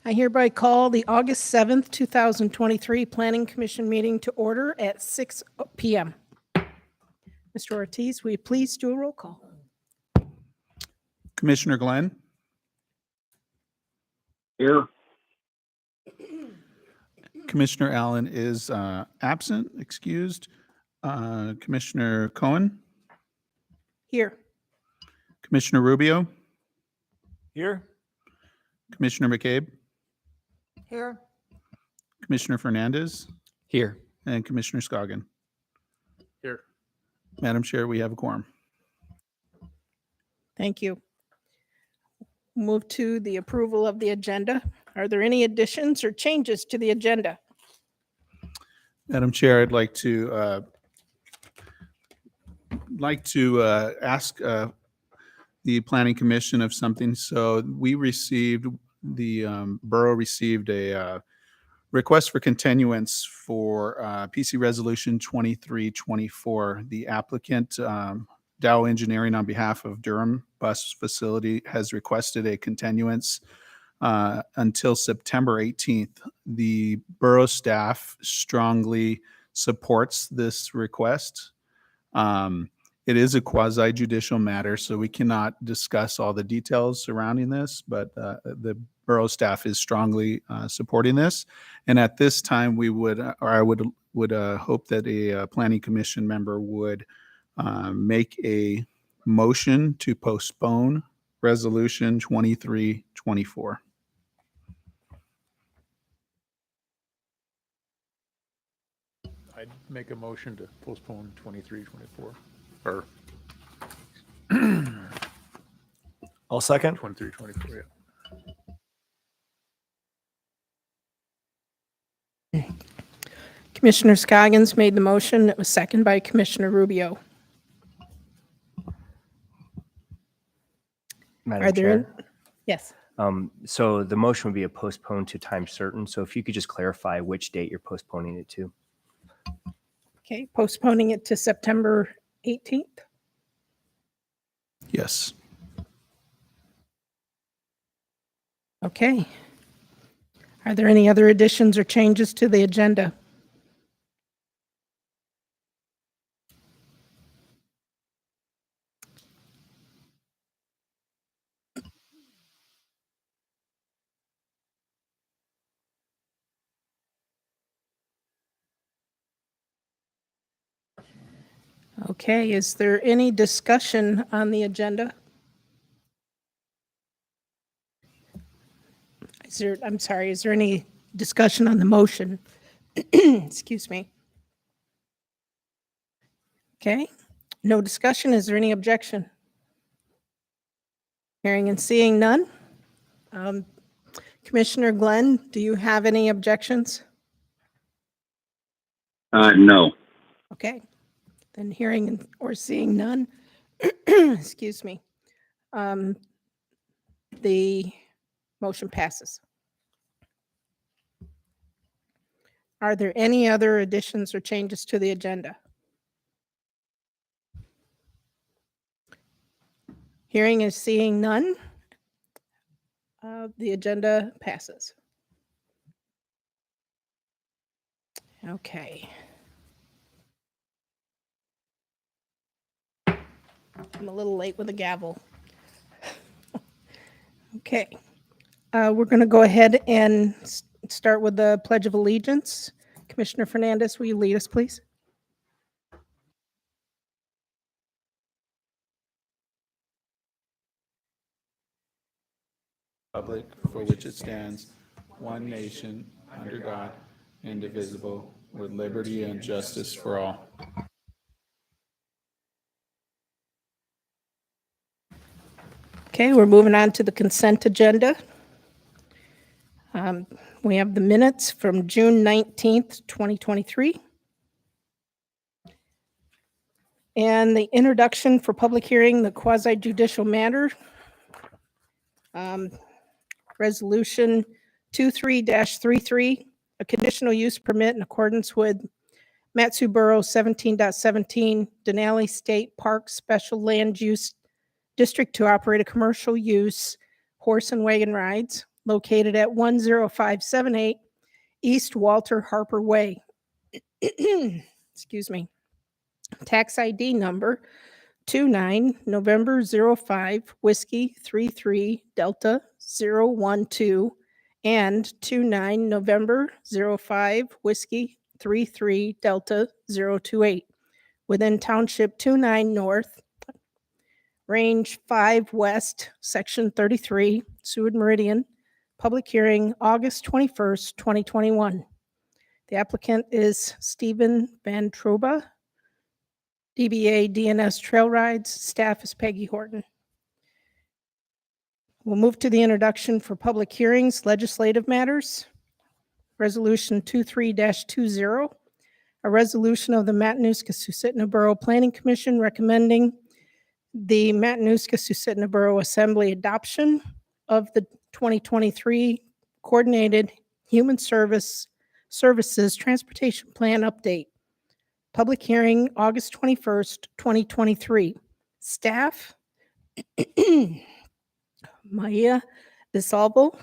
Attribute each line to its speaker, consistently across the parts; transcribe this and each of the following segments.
Speaker 1: I hereby call the August 7th, 2023 Planning Commission meeting to order at 6 p.m. Mr. Ortiz, will you please do a roll call?
Speaker 2: Commissioner Glenn,
Speaker 3: Here.
Speaker 2: Commissioner Allen is absent, excused. Commissioner Cohen,
Speaker 1: Here.
Speaker 2: Commissioner Rubio,
Speaker 4: Here.
Speaker 2: Commissioner McCabe,
Speaker 1: Here.
Speaker 2: Commissioner Fernandez,
Speaker 4: Here.
Speaker 2: and Commissioner Scoggin.
Speaker 4: Here.
Speaker 2: Madam Chair, we have a quorum.
Speaker 1: Thank you. Move to the approval of the agenda. Are there any additions or changes to the agenda?
Speaker 2: Madam Chair, I'd like to ask the Planning Commission of something. So we received, the borough received a request for continuance for PC Resolution 2324. The applicant, Dow Engineering, on behalf of Durham Bus Facility, has requested a continuance until September 18th. The borough staff strongly supports this request. It is a quasi-judicial matter, so we cannot discuss all the details surrounding this, but the borough staff is strongly supporting this. And at this time, we would, or I would hope that a planning commission member would make a motion to postpone Resolution 2324.
Speaker 4: I'd make a motion to postpone 2324 or
Speaker 5: I'll second.
Speaker 4: 2324.
Speaker 1: Okay. Commissioner Scoggins made the motion. It was seconded by Commissioner Rubio.
Speaker 5: Madam
Speaker 1: Are there?
Speaker 5: Chair.
Speaker 1: Yes.
Speaker 5: So the motion would be a postpone to time certain. So if you could just clarify which date you're postponing it to.
Speaker 1: Okay, postponing it to September 18th.
Speaker 2: Yes.
Speaker 1: Okay. Are there any other additions or changes to the agenda? Okay, is there any discussion on the agenda? Is there any discussion on the motion? Excuse me. Okay, no discussion. Is there any objection? Hearing and seeing none. Commissioner Glenn, do you have any objections?
Speaker 3: No.
Speaker 1: Okay, then hearing or seeing none, excuse me, the motion passes. Are there any other additions or changes to the agenda? Hearing and seeing none, the agenda passes. Okay. I'm a little late with the gavel. Okay. We're going to go ahead and start with the Pledge of Allegiance. Commissioner Fernandez, will you lead us, please?
Speaker 2: Republic for which it stands, one nation, under God, indivisible, with liberty and justice for all.
Speaker 1: Okay, we're moving on to the consent agenda. We have the minutes from June 19th, 2023. And the introduction for public hearing, the quasi-judicial matter. Resolution 23-33, a conditional use permit in accordance with Matsuboro 17.17, Denali State Park Special Land Use District to operate a commercial use horse and wagon rides. located at 10578 East Walter Harper Way. Excuse me. Tax ID number 29 November 05 Whiskey 33 Delta 012 and 29 November 05 Whiskey 33 Delta 028 within Township 29 North, Range 5 West, Section 33, Seward Meridian. Public hearing August 21st, 2021. The applicant is Stephen Van Troba, DBA DNS Trail Rides. Staff is Peggy Horton. We'll move to the introduction for public hearings, legislative matters. Resolution 23-20, a resolution of the Matanuska-Susitna Borough Planning Commission recommending the Matanuska-Susitna Borough Assembly adoption of the 2023 Coordinated Human Services Transportation Plan Update. Public hearing August 21st, 2023. Staff, Maya DeSalvo.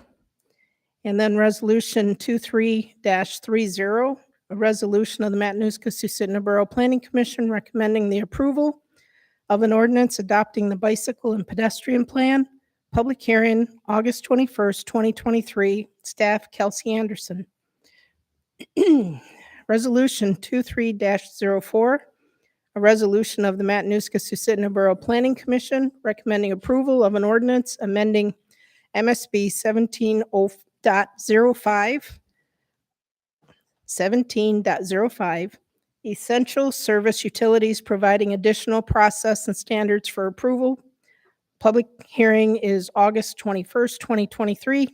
Speaker 1: And then resolution 23-30, a resolution of the Matanuska-Susitna Borough Planning Commission recommending the approval of an ordinance adopting the bicycle and pedestrian plan. Public hearing August 21st, 2023. Staff Kelsey Anderson. Resolution 23-04, a resolution of the Matanuska-Susitna Borough Planning Commission recommending approval of an ordinance amending MSB 17.05, essential service utilities providing additional process and standards for approval. Public hearing is August 21st, 2023.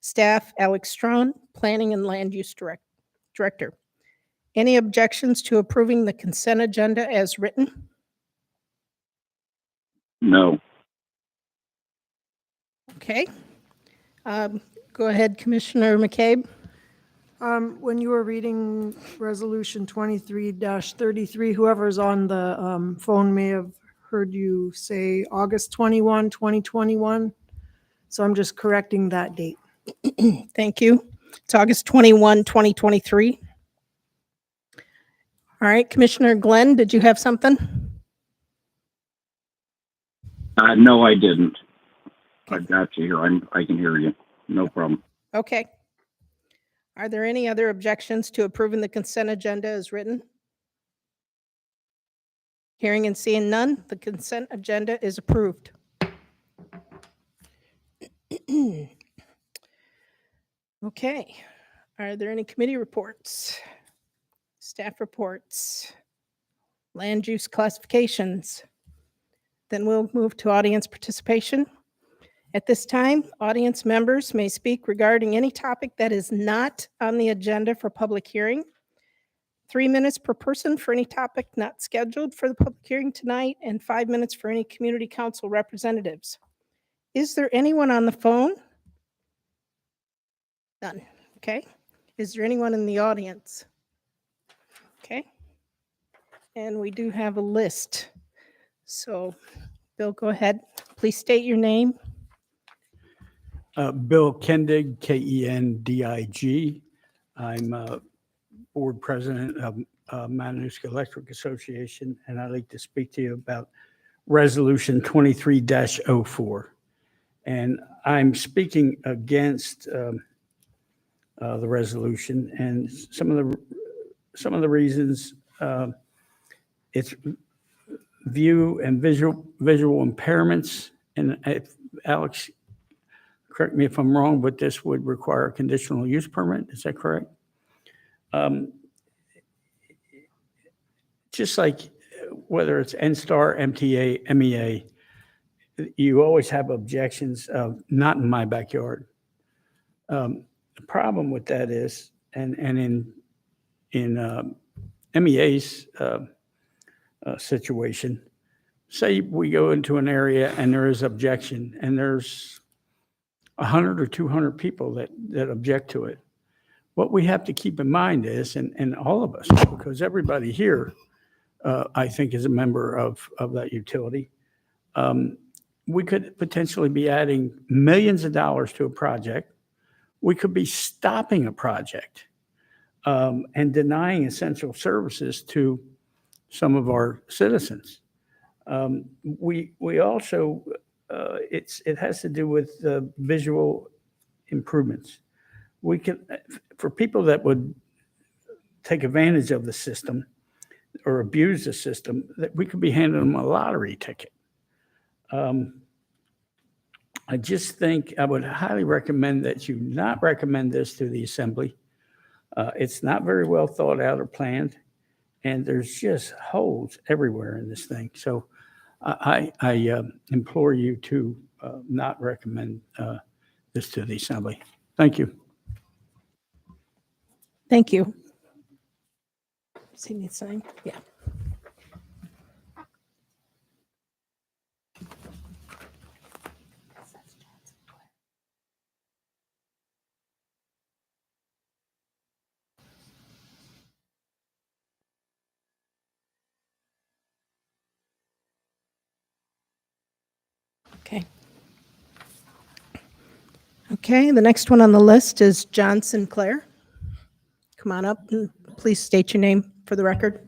Speaker 1: Staff Alex Strawn, Planning and Land Use Director. Any objections to approving the consent agenda as written?
Speaker 3: No.
Speaker 1: Okay. Go ahead, Commissioner McCabe.
Speaker 6: When you were reading Resolution 23-33, whoever's on the phone may have heard you say August 21, 2021. So I'm just correcting that date.
Speaker 1: Thank you. It's August 21, 2023. All right, Commissioner Glenn, did you have something?
Speaker 3: No, I didn't. I've got you here. I can hear you. No problem.
Speaker 1: Okay. Are there any other objections to approving the consent agenda as written? Hearing and seeing none, the consent agenda is approved. Okay. Are there any committee reports? Staff reports? Land use classifications? Then we'll move to audience participation. At this time, audience members may speak regarding any topic that is not on the agenda for public hearing. 3 minutes per person for any topic not scheduled for the public hearing tonight, and 5 minutes for any community council representatives. Is there anyone on the phone? None. Okay. Is there anyone in the audience? Okay. And we do have a list. So, Bill, go ahead. Please state your name.
Speaker 7: Bill Kendig, Kendig. I'm board president of Matanuska Electric Association, and I'd like to speak to you about Resolution 23-04. And I'm speaking against the resolution, and some of the reasons. It's view and visual impairments, and if Alex, correct me if I'm wrong, but this would require a conditional use permit. Is that correct? Just like whether it's NSTAR, MTA, MEA, you always have objections of not in my backyard. The problem with that is, and in MEA's situation, say we go into an area and there is objection, and there's 100 or 200 people that object to it. What we have to keep in mind is, and all of us, because everybody here, I think, is a member of that utility, we could potentially be adding millions of dollars to a project we could be stopping a project and denying essential services to some of our citizens. We also, it has to do with visual improvements. We can, for people that would take advantage of the system or abuse the system, that we could be handing them a lottery ticket. I just think I would highly recommend that you not recommend this to the assembly. It's not very well thought out or planned, and there's just holes everywhere in this thing. So I implore you to not recommend this to the assembly. Thank you.
Speaker 1: Thank you. Does he need sign? Yeah. Okay. Okay, the next one on the list is John Sinclair. Come on up and please state your name for the record.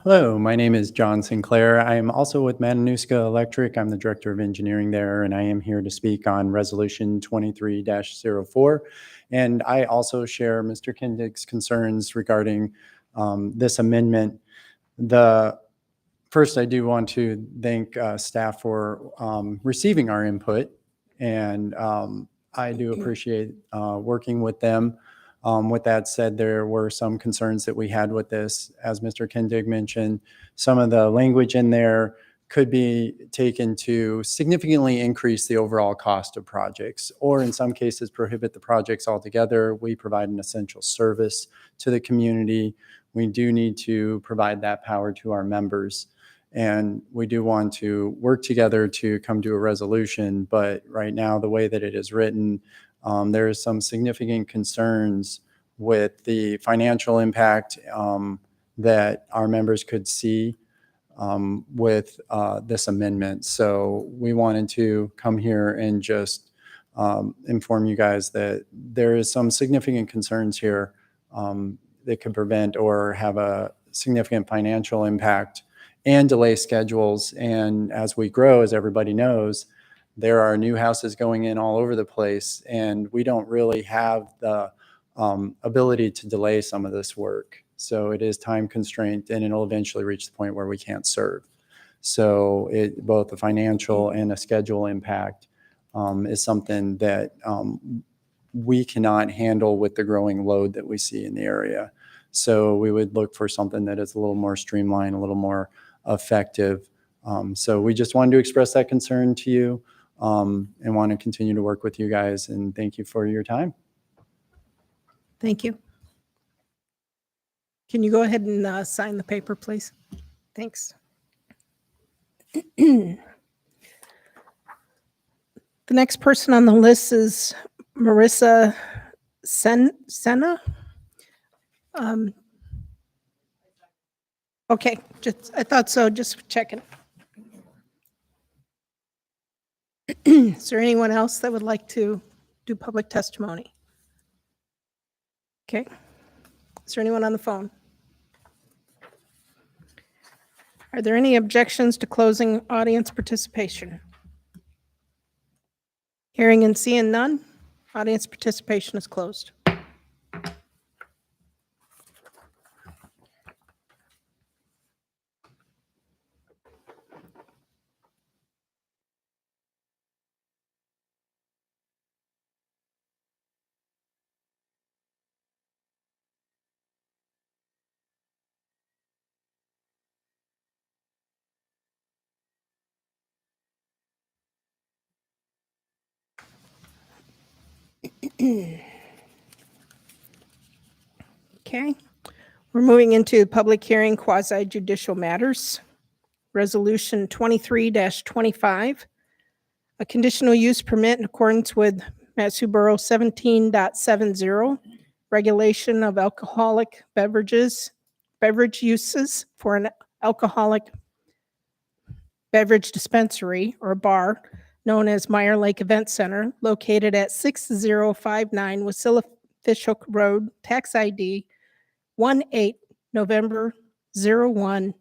Speaker 8: Hello, my name is John Sinclair. I am also with Matanuska Electric. I'm the Director of Engineering there, and I am here to speak on Resolution 23-04. And I also share Mr. Kindig's concerns regarding this amendment. First, I do want to thank staff for receiving our input, and I do appreciate working with them. With that said, there were some concerns that we had with this. As Mr. Kindig mentioned, some of the language in there could be taken to significantly increase the overall cost of projects, or in some cases prohibit the projects altogether. We provide an essential service to the community. We do need to provide that power to our members. And we do want to work together to come to a resolution. But right now, the way that it is written, there is some significant concerns with the financial impact that our members could see with this amendment. So we wanted to come here and just inform you guys that there is some significant concerns here that could prevent or have a significant financial impact and delay schedules. And as we grow, as everybody knows, there are new houses going in all over the place, and we don't really have the ability to delay some of this work. So it is time constrained, and it'll eventually reach the point where we can't serve. So both the financial and the schedule impact is something that we cannot handle with the growing load that we see in the area. So we would look for something that is a little more streamlined, a little more effective. So we just wanted to express that concern to you and want to continue to work with you guys. And thank you for your time.
Speaker 1: Thank you. Can you go ahead and sign the paper, please? Thanks. The next person on the list is Marissa Senna. Okay, I thought so, just checking. Is there anyone else that would like to do public testimony? Okay. Is there anyone on the phone? Are there any objections to closing audience participation? Hearing and seeing none, audience participation is closed. Okay, we're moving into public hearing quasi judicial matters. Resolution 23-25, a conditional use permit in accordance with Matsu Borough 17.70, regulation of alcoholic beverage uses for an alcoholic beverage dispensary or bar known as Meyer Lake Event Center, located at 6059 Wasilla Fishhook Road, tax ID 18 November 01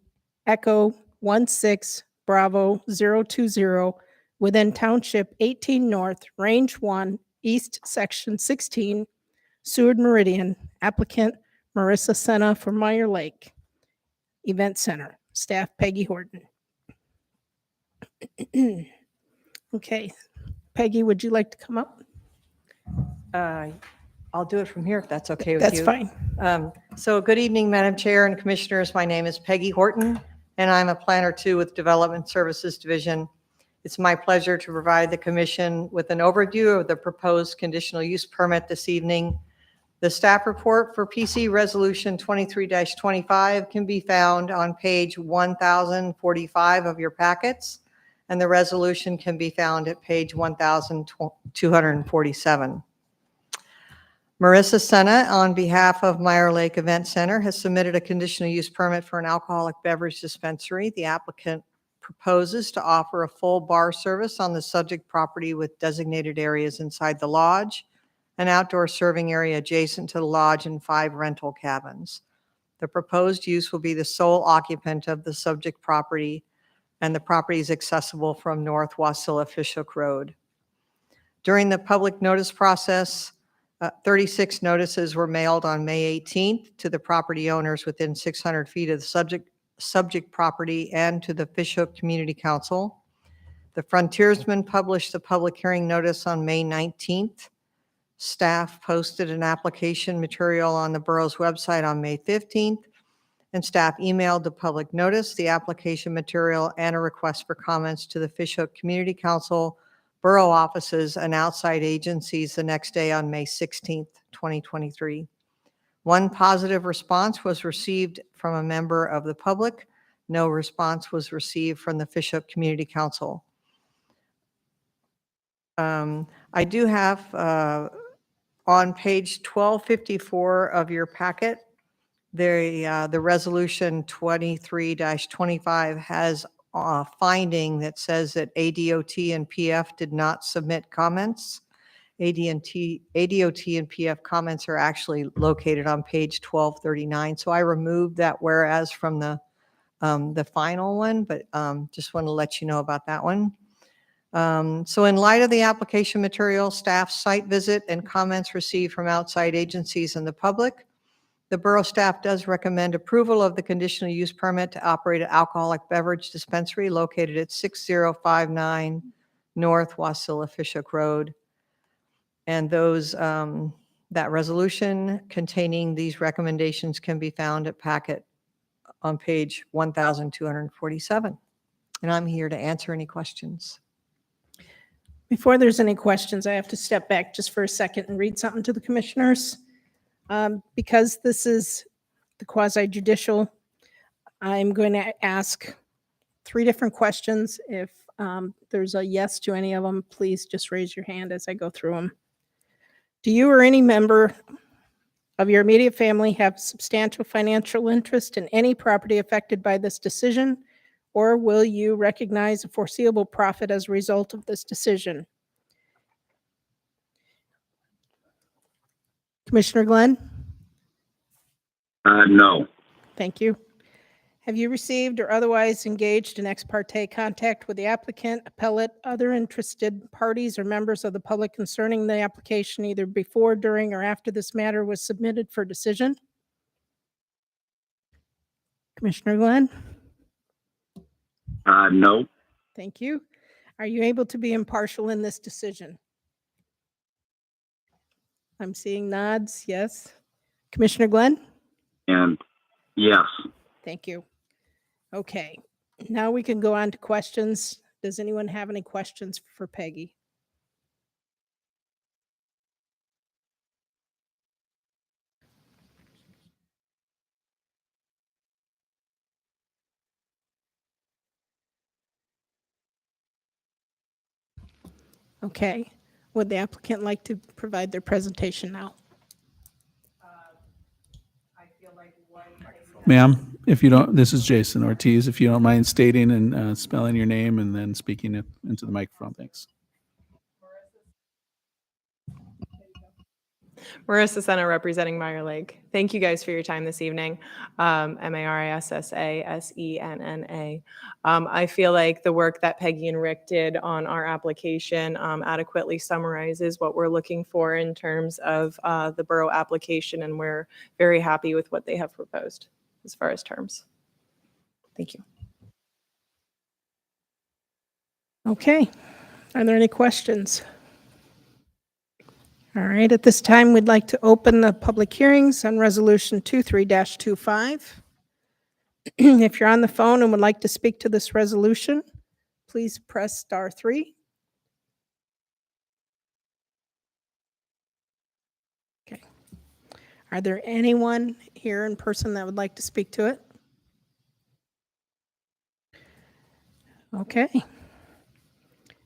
Speaker 1: Echo 16 Bravo 020, within Township 18 North, Range 1, East Section 16, Seward Meridian. Applicant Marissa Senna for Meyer Lake Event Center. Staff Peggy Horton. Okay, Peggy, would you like to come up?
Speaker 9: I'll do it from here if that's okay with you.
Speaker 1: That's fine.
Speaker 9: So good evening, Madam Chair and Commissioners. My name is Peggy Horton, and I'm a Planner 2 with Development Services Division. It's my pleasure to provide the Commission with an overview of the proposed conditional use permit this evening. The staff report for PC Resolution 23-25 can be found on page 1045 of your packets, and the resolution can be found at page 1247. Marissa Senna, on behalf of Meyer Lake Event Center, has submitted a conditional use permit for an alcoholic beverage dispensary. The applicant proposes to offer a full bar service on the subject property with designated areas inside the lodge, an outdoor serving area adjacent to the lodge, and 5 rental cabins. The proposed use will be the sole occupant of the subject property, and the property is accessible from North Wasilla Fishhook Road. During the public notice process, 36 notices were mailed on May 18th to the property owners within 600 feet of the subject property and to the Fishhook Community Council. The Frontiersman published the public hearing notice on May 19th. Staff posted an application material on the borough's website on May 15th, and staff emailed the public notice, the application material, and a request for comments to the Fishhook Community Council, borough offices, and outside agencies the next day on May 16th, 2023. One positive response was received from a member of the public. No response was received from the Fishhook Community Council. I do have on page 1254 of your packet, the resolution 23-25 has a finding that says that ADOT and PF did not submit comments. ADOT and PF comments are actually located on page 1239. So I removed that whereas from the final one, but just want to let you know about that one. So in light of the application material, staff site visit, and comments received from outside agencies and the public, the borough staff does recommend approval of the conditional use permit to operate an alcoholic beverage dispensary located at 6059 North Wasilla Fishhook Road. And those, that resolution containing these recommendations can be found at packet on page 1247. And I'm here to answer any questions.
Speaker 1: Before there's any questions, I have to step back just for a second and read something to the commissioners. Because this is the quasi-judicial, I'm going to ask 3 different questions. If there's a yes to any of them, please just raise your hand as I go through them. Do you or any member of your immediate family have substantial financial interest in any property affected by this decision? Or will you recognize a foreseeable profit as a result of this decision? Commissioner Glenn?
Speaker 3: No.
Speaker 1: Thank you. Have you received or otherwise engaged in ex parte contact with the applicant, appellate, other interested parties, or members of the public concerning the application either before, during, or after this matter was submitted for decision? Commissioner Glenn?
Speaker 3: No.
Speaker 1: Thank you. Are you able to be impartial in this decision? I'm seeing nods, yes. Commissioner Glenn?
Speaker 3: And yes.
Speaker 1: Thank you. Okay, now we can go on to questions. Does anyone have any questions for Peggy? Okay, would the applicant like to provide their presentation now?
Speaker 2: Ma'am, if you don't, this is Jason Ortiz. If you don't mind stating and spelling your name and then speaking it into the microphone, thanks.
Speaker 10: Marissa Senna representing Meyer Lake. Thank you guys for your time this evening. Marissa-Senna. I feel like the work that Peggy and Rick did on our application adequately summarizes what we're looking for in terms of the borough application, and we're very happy with what they have proposed as far as terms. Thank you.
Speaker 1: Okay. Are there any questions? All right, at this time, we'd like to open the public hearings on Resolution 23-25. If you're on the phone and would like to speak to this resolution, please press *3. Okay. Are there anyone here in person that would like to speak to it? Okay.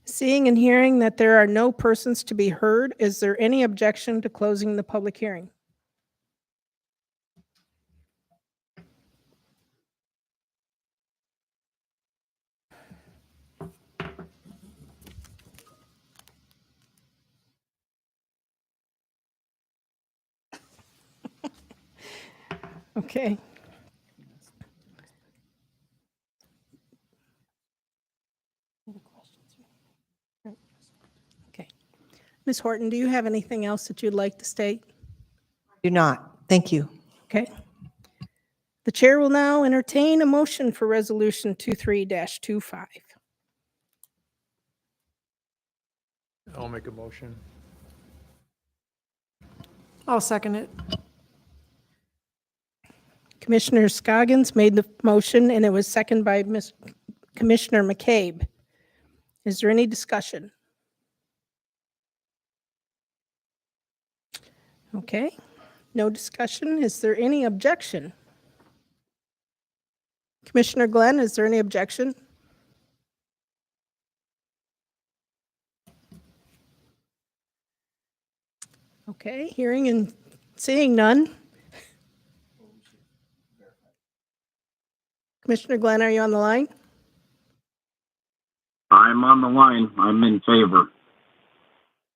Speaker 1: Seeing and hearing that there are no persons to be heard, is there any objection to closing the public hearing? Okay. Okay. Ms. Horton, do you have anything else that you'd like to state?
Speaker 9: Do not. Thank you.
Speaker 1: Okay. The chair will now entertain a motion for Resolution 23-25.
Speaker 4: I'll make a motion.
Speaker 6: I'll second it.
Speaker 1: Commissioner Scoggins made the motion, and it was seconded by Commissioner McCabe. Is there any discussion? Okay, no discussion. Is there any objection? Commissioner Glenn, is there any objection? Okay, hearing and seeing none. Commissioner Glenn, are you on the line?
Speaker 3: I'm on the line. I'm in favor.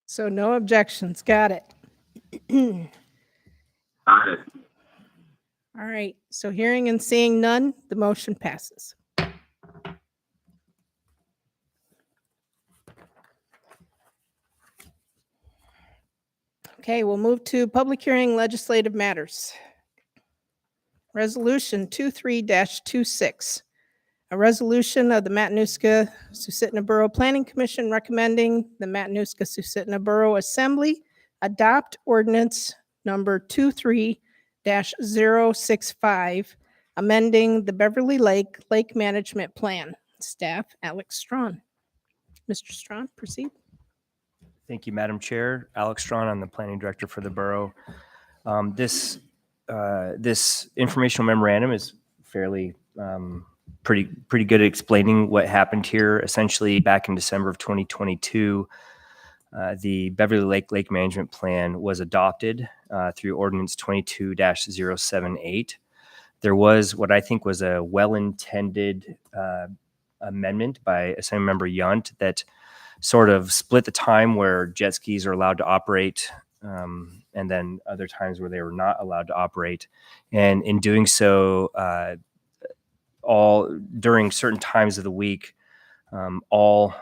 Speaker 1: So no objections. Got it.
Speaker 3: Got it.
Speaker 1: All right, so hearing and seeing none, the motion passes. Okay, we'll move to public hearing legislative matters. Resolution 23-26, a resolution of the Matanuska-Susitna Borough Planning Commission recommending the Matanuska-Susitna Borough Assembly adopt ordinance number 23-065, amending the Beverly Lake Management Plan. Staff, Alex Strawn. Mr. Strawn, proceed.
Speaker 5: Thank you, Madam Chair. Alex Strawn, I'm the planning director for the borough. This informational memorandum is fairly pretty good at explaining what happened here. Essentially, back in December of 2022, the Beverly Lake Management Plan was adopted through Ordinance 22-078. There was what I think was a well-intended amendment by Assemblymember Yunt that sort of split the time where jet skis are allowed to operate and then other times where they were not allowed to operate. And in doing so, all during certain times of the week, all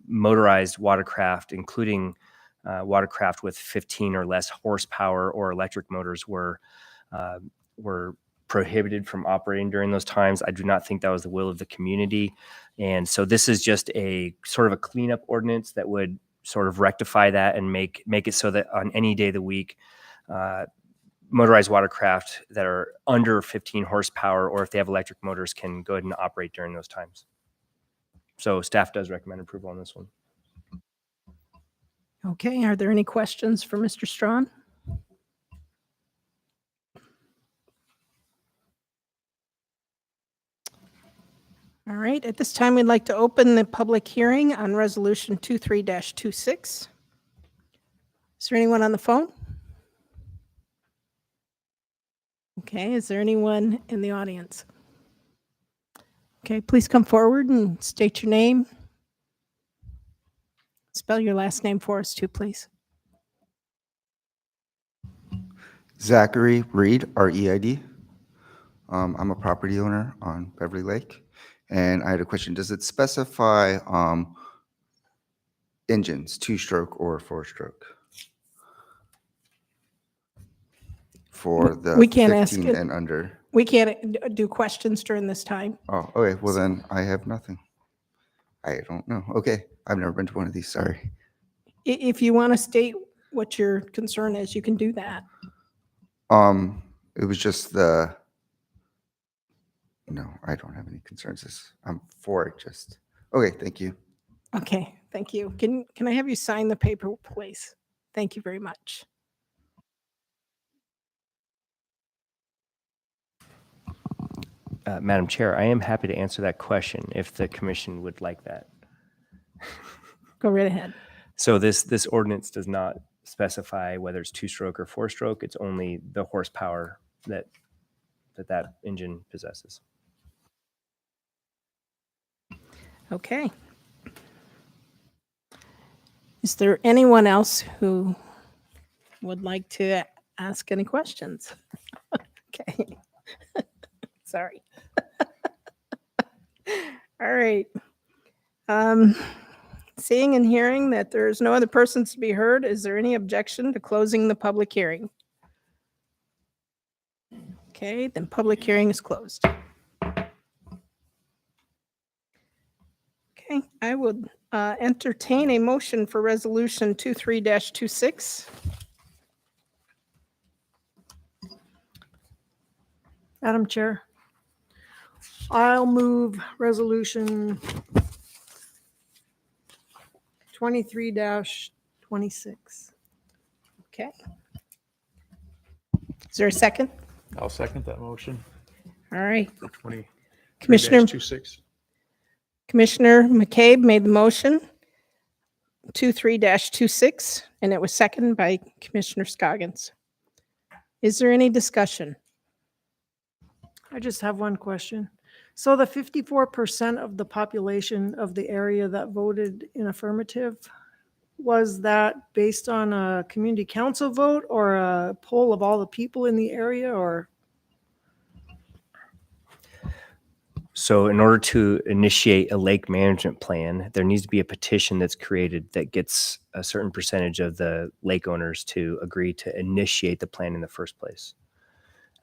Speaker 5: motorized watercraft, including watercraft with 15 or less horsepower or electric motors, were prohibited from operating during those times. I do not think that was the will of the community. And so this is just a sort of a cleanup ordinance that would sort of rectify that and make it so that on any day of the week, motorized watercraft that are under 15 horsepower, or if they have electric motors, can go ahead and operate during those times. So staff does recommend approval on this one.
Speaker 1: Okay, are there any questions for Mr. Strawn? All right, at this time, we'd like to open the public hearing on Resolution 23-26. Is there anyone on the phone? Okay, is there anyone in the audience? Okay, please come forward and state your name. Spell your last name for us too, please.
Speaker 11: Zachary Reed, R-E-I-D. I'm a property owner on Beverly Lake, and I had a question. Does it specify engines, 2-stroke or 4-stroke? For the
Speaker 1: We can't ask
Speaker 11: 15
Speaker 1: it.
Speaker 11: and under?
Speaker 1: We can't do questions during this time.
Speaker 11: Oh, okay, well then I have nothing. I don't know. Okay, I've never been to one of these, sorry.
Speaker 1: If you want to state what your concern is, you can do that.
Speaker 11: It was just no, I don't have any concerns. I'm for it, just, okay, thank you.
Speaker 1: Okay, thank you. Can I have you sign the paper, please? Thank you very much.
Speaker 5: Madam Chair, I am happy to answer that question if the commission would like that.
Speaker 1: Go right ahead.
Speaker 5: So this ordinance does not specify whether it's 2-stroke or 4-stroke. It's only the horsepower that engine possesses.
Speaker 1: Okay. Is there anyone else who would like to ask any questions? Okay. Sorry. All right. Seeing and hearing that there is no other persons to be heard, is there any objection to closing the public hearing? Okay, then public hearing is closed. Okay, I would entertain a motion for resolution 23-26.
Speaker 6: Madam Chair, I'll move resolution 23-26.
Speaker 1: Okay. Is there a second?
Speaker 4: I'll second that motion
Speaker 1: All right.
Speaker 4: for 20.
Speaker 1: Commissioner
Speaker 4: 26.
Speaker 1: McCabe made the motion, 23-26, and it was seconded by Commissioner Scoggins. Is there any discussion?
Speaker 6: I just have one question. So the 54% of the population of the area that voted in affirmative, was that based on a community council vote or a poll of all the people in the area, or?
Speaker 5: So in order to initiate a lake management plan, there needs to be a petition that's created that gets a certain percentage of the lake owners to agree to initiate the plan in the first place.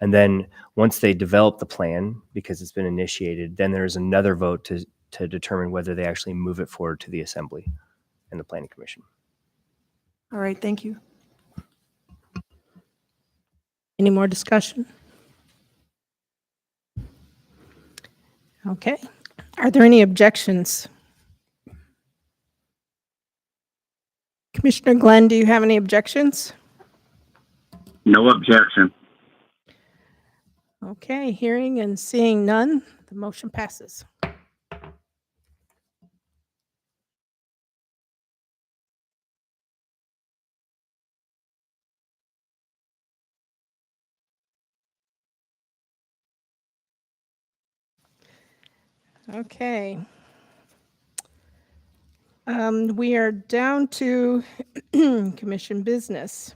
Speaker 5: And then once they develop the plan, because it's been initiated, then there's another vote to determine whether they actually move it forward to the assembly and the planning commission.
Speaker 6: All right, thank you.
Speaker 1: Any more discussion? Okay. Are there any objections? Commissioner Glenn, do you have any objections?
Speaker 3: No objection.
Speaker 1: Okay, hearing and seeing none, the motion passes. Okay. We are down to commission business.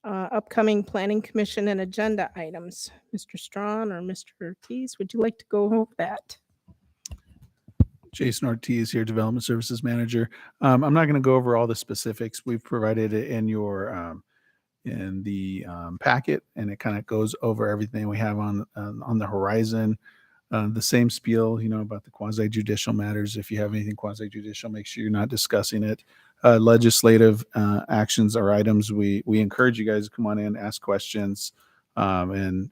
Speaker 1: Upcoming planning commission and agenda items. Mr. Strawn or Mr. Ortiz, would you like to go over that?
Speaker 2: Jason Ortiz here, Development Services Manager. I'm not going to go over all the specifics. We've provided it in your in the packet, and it kind of goes over everything we have on the horizon. The same spiel, about the quasi-judicial matters. If you have anything quasi-judicial, make sure you're not discussing it. Legislative actions or items, we encourage you guys to come on in, ask questions, and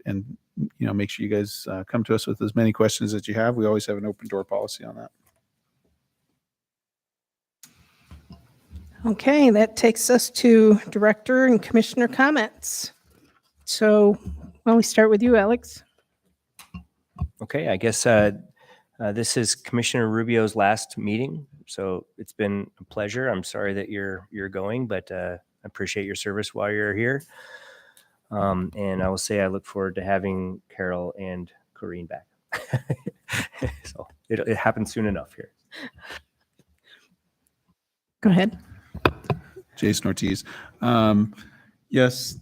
Speaker 2: make sure you guys come to us with as many questions as you have. We always have an open door policy on that.
Speaker 1: Okay, that takes us to director and commissioner comments. So why don't we start with you, Alex?
Speaker 5: Okay, I guess this is Commissioner Rubio's last meeting, so it's been a pleasure. I'm sorry that you're going, but I appreciate your service while you're here. And I will say I look forward to having Carol and Corrine back. So it happens soon enough here.
Speaker 1: Go ahead.
Speaker 2: Jason Ortiz. Yes,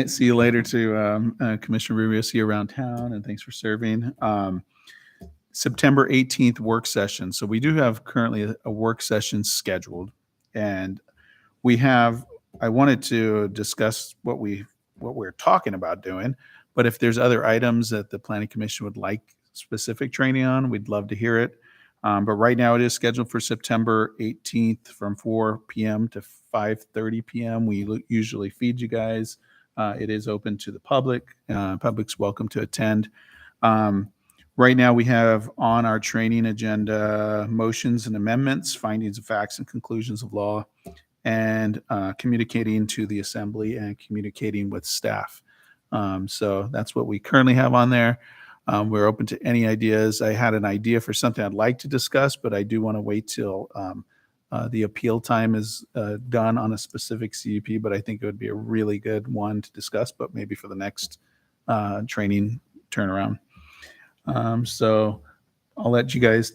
Speaker 2: See you later to Commissioner Rubio. See you around town, and thanks for serving. September 18th work session. So we do have currently a work session scheduled, and I wanted to discuss what we're talking about doing, but if there's other items that the Planning Commission would like specific training on, we'd love to hear it. But right now it is scheduled for September 18th from 4 p.m. to 5:30 p.m. We usually feed you guys. It is open to the public. Public's welcome to attend. Right now we have on our training agenda motions and amendments, findings of facts and conclusions of law, and communicating to the assembly and communicating with staff. So that's what we currently have on there. We're open to any ideas. I had an idea for something I'd like to discuss, but I do want to wait till the appeal time is done on a specific CUP, but I think it would be a really good one to discuss, but maybe for the next training turnaround. So I'll let you guys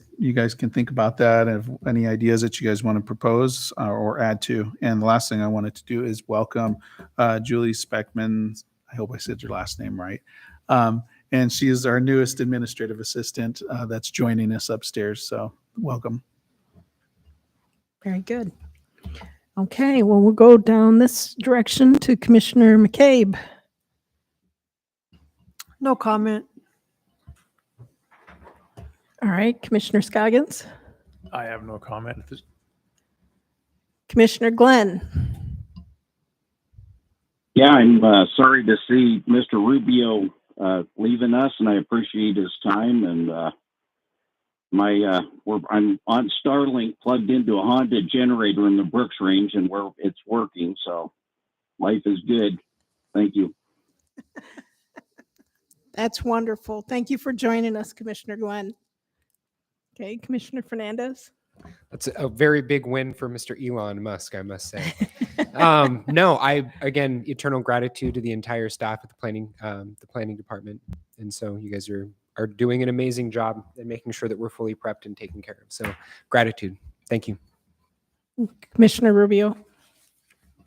Speaker 2: can think about that, and if any ideas that you guys want to propose or add to. And the last thing I wanted to do is welcome Julie Speckman. I hope I said your last name right. And she is our newest administrative assistant that's joining us upstairs. So welcome.
Speaker 1: Very good. Okay, well, we'll go down this direction to Commissioner McCabe.
Speaker 6: No comment.
Speaker 1: All right, Commissioner Scoggins,
Speaker 4: I have no comment.
Speaker 1: Commissioner Glenn.
Speaker 3: Yeah, I'm sorry to see Mr. Rubio leaving us, and I appreciate his time. And I'm on Starlink plugged into a Honda generator in the Brooks Range, and where it's working, so life is good. Thank you.
Speaker 1: That's wonderful. Thank you for joining us, Commissioner Glenn. Okay, Commissioner Fernandez.
Speaker 12: That's a very big win for Mr. Elon Musk, I must say. No, again, eternal gratitude to the entire staff at the planning department. And so you guys are doing an amazing job and making sure that we're fully prepped and taken care of. So gratitude. Thank you.
Speaker 1: Commissioner Rubio.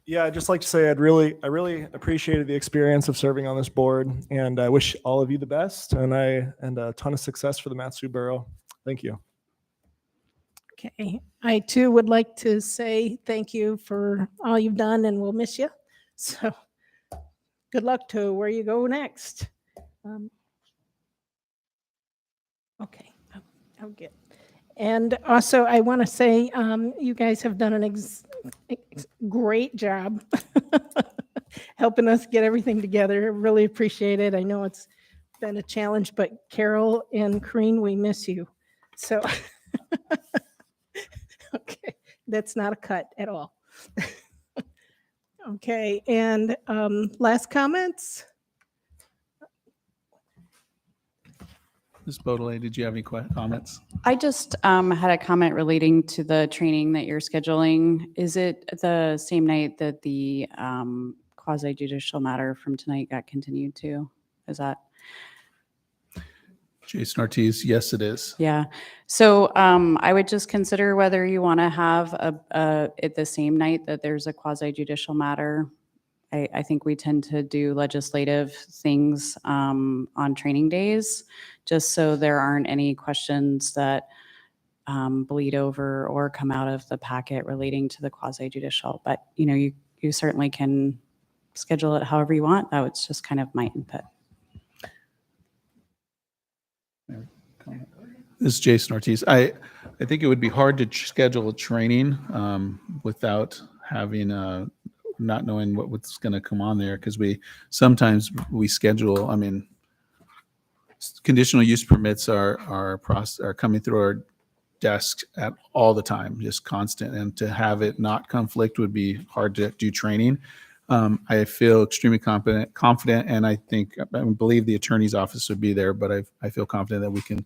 Speaker 13: Yeah, I'd just like to say I really appreciated the experience of serving on this board, and I wish all of you the best and a ton of success for the Mat-Su Borough. Thank you.
Speaker 1: Okay, I too would like to say thank you for all you've done, and we'll miss you. So good luck to where you go next. Okay, I'll get. And also, I want to say you guys have done an great job helping us get everything together. Really appreciate it. I know it's been a challenge, but Carol and Kareen, we miss you. So, okay, that's not a cut at all. Okay, and last comments?
Speaker 2: Ms. Beaudelet, did you have any comments?
Speaker 14: I just had a comment relating to the training that you're scheduling. Is it the same night that the quasi-judicial matter from tonight got continued to? Is that?
Speaker 2: Jason Ortiz, yes, it is.
Speaker 14: Yeah. So I would just consider whether you want to have it the same night that there's a quasi-judicial matter. I think we tend to do legislative things on training days, just so there aren't any questions that bleed over or come out of the packet relating to the quasi-judicial. But you certainly can schedule it however you want. That was just kind of my input.
Speaker 2: This is Jason Ortiz. I think it would be hard to schedule a training without having not knowing what's going to come on there, because sometimes we schedule. I mean, conditional use permits are coming through our desk at all the time, just constant, and to have it not conflict would be hard to do training. I feel extremely confident, and I believe the attorney's office would be there, but I feel confident that we can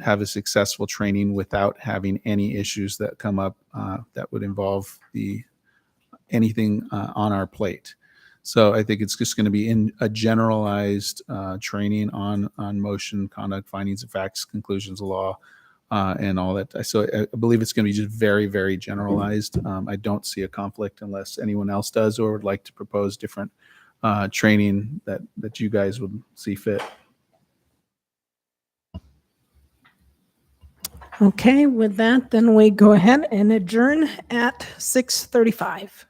Speaker 2: have a successful training without having any issues that come up that would involve anything on our plate. So I think it's just going to be in a generalized training on motion, conduct, findings of facts, conclusions of law, and all that. So I believe it's going to be just very, very generalized. I don't see a conflict unless anyone else does or would like to propose different training that you guys would see fit.
Speaker 1: Okay, with that, then we go ahead and adjourn at 6:35.